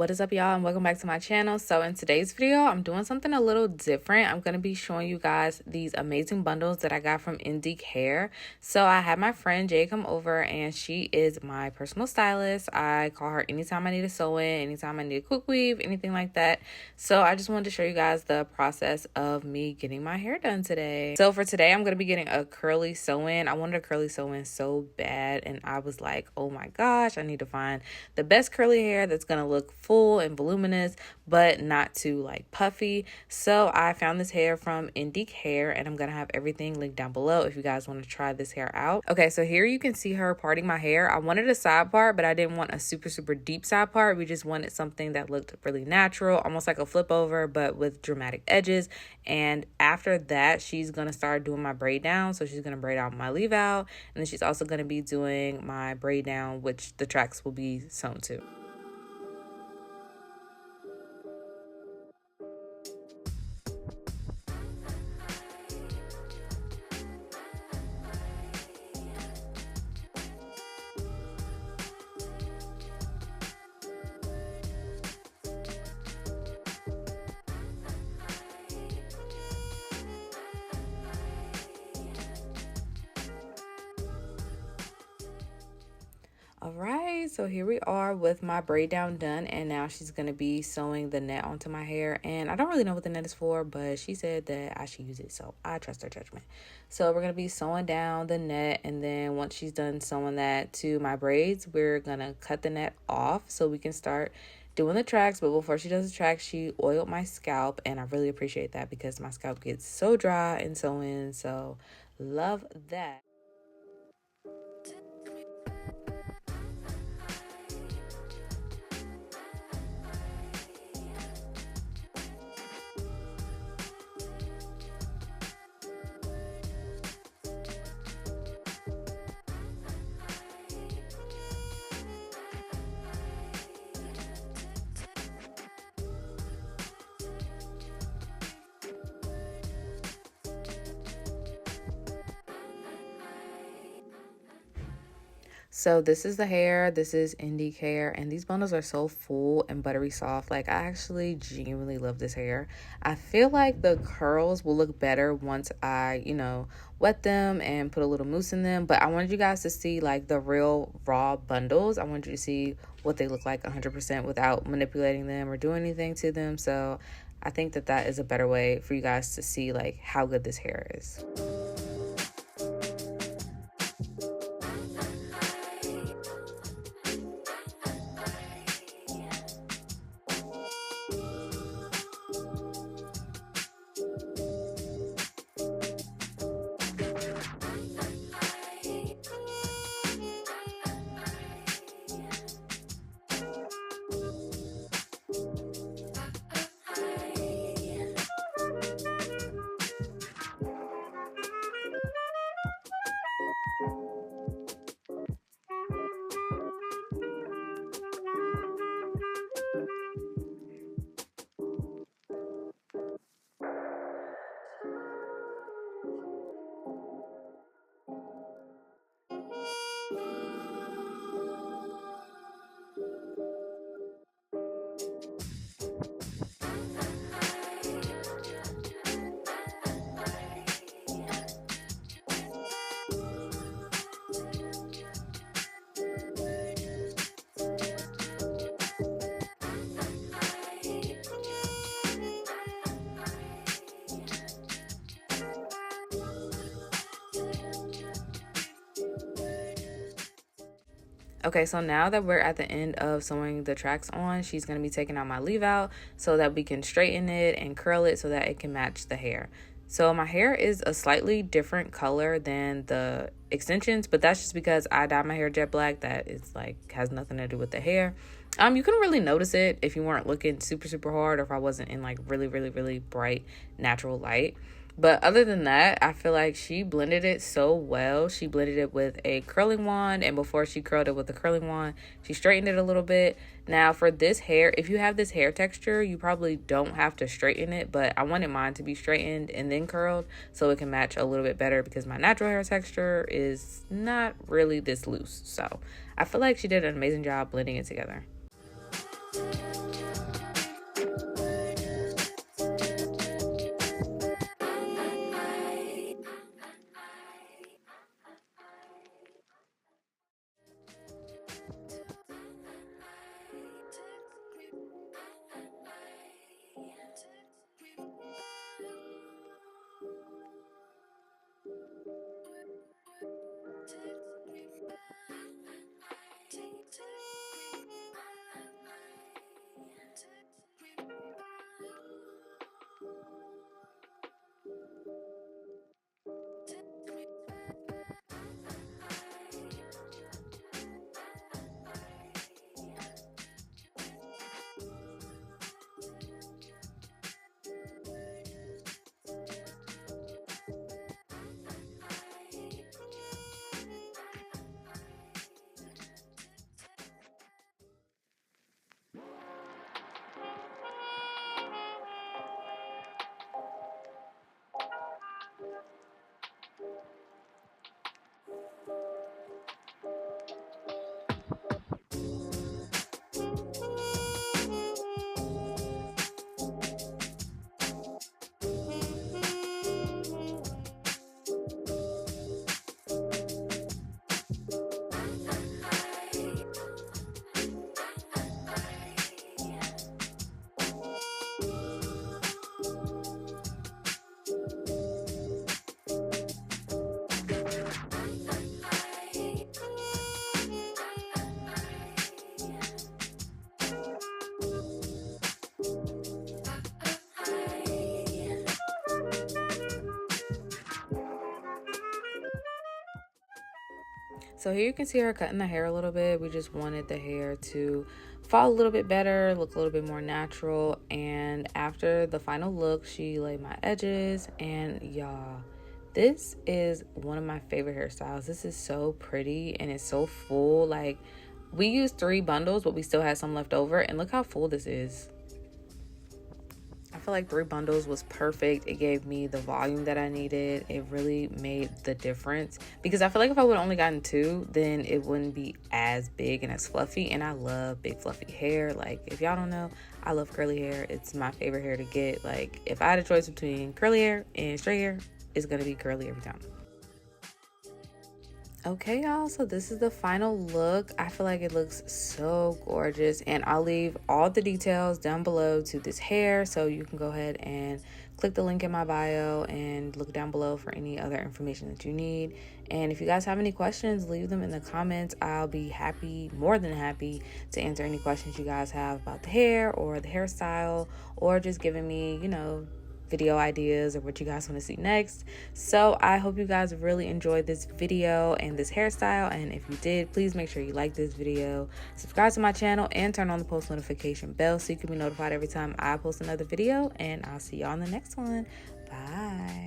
What is up, y'all, and welcome back to my channel. So in today's video, I'm doing something a little different. I'm going to be showing you guys these amazing bundles that I got from Indique hair. So I had my friend Jay come over, and she is my personal stylist. I call her anytime I need a sew-in, anytime I need a quick weave, anything like that. So I just wanted to show you guys the process of me getting my hair done today. So for today, I'm going to be getting a curly sew-in. I wanted a curly sew-in so bad, and I was like, oh my gosh, I need to find the best curly hair that's going to look full and voluminous but not too like puffy. So I found this hair from Indique hair, and I'm gonna have everything linked down below if you guys want to try this hair out. Okay, so here you can see her parting my hair. I wanted a side part, but I didn't want a super deep side part. We just wanted something that looked really natural, almost like a flip over but with dramatic edges. And after that, she's gonna start doing my braid down. So she's gonna braid out my leave out, and then she's also gonna be doing my braid down, which the tracks will be sewn to. All right, so here we are with my braid down done, and now she's going to be sewing the net onto my hair. And I don't really know what the net is for, but she said that I should use it, so I trust her judgment. So we're going to be sewing down the net, and then once she's done sewing that to my braids, we're going to cut the net off so we can start doing the tracks. But before she does the tracks, she oiled my scalp, and I really appreciate that because my scalp gets so dry and sewing, so love that. So this is the hair. This is Indique hair, and these bundles are so full and buttery soft. Like, I actually genuinely love this hair. I feel like the curls will look better once I, wet them and put a little mousse in them. But I wanted you guys to see like the real raw bundles. I wanted you to see what they look like 100% without manipulating them or doing anything to them. So I think that that is a better way for you guys to see like how good this hair is. Okay, so now that we're at the end of sewing the tracks on, she's going to be taking out my leave out so that we can straighten it and curl it so that it can match the hair. So my hair is a slightly different color than the extensions, but that's just because I dyed my hair jet black. That is like has nothing to do with the hair. You couldn't really notice it if you weren't looking super hard, or if I wasn't in like really bright natural light. But other than that, I feel like she blended it so well. She blended it with a curling wand, and before she curled it with the curling wand, she straightened it a little bit. Now for this hair, if you have this hair texture, you probably don't have to straighten it, but I wanted mine to be straightened and then curled so it can match a little bit better because my natural hair texture is not really this loose. So I feel like she did an amazing job blending it together. So here you can see her cutting the hair a little bit. We just wanted the hair to fall a little bit better, look a little bit more natural. And after the final look, she laid my edges. And y'all, this is one of my favorite hairstyles. This is so pretty and it's so full. Like, we used 3 bundles, but we still had some left over. And look how full this is. I feel like 3 bundles was perfect. It gave me the volume that I needed. It really made the difference, because I feel like if I would have only gotten 2, then it wouldn't be as big and as fluffy. And I love big fluffy hair. Like, if y'all don't know, I love curly hair. It's my favorite hair to get. Like, if I had a choice between curly hair and straight hair, it's gonna be curly every time. Okay, y'all, so this is the final look. I feel like it looks so gorgeous, and I'll leave all the details down below to this hair, so you can go ahead and click the link in my bio and look down below for any other information that you need. And if you guys have any questions, leave them in the comments. I'll be happy, more than happy, to answer any questions you guys have about the hair or the hairstyle, or just giving me, you know, video ideas or what you guys want to see next. So I hope you guys really enjoyed this video and this hairstyle, and if you did, please make sure you like this video, subscribe to my channel, and turn on the post notification bell so you can be notified every time I post another video. And I'll see y'all in the next one. Bye.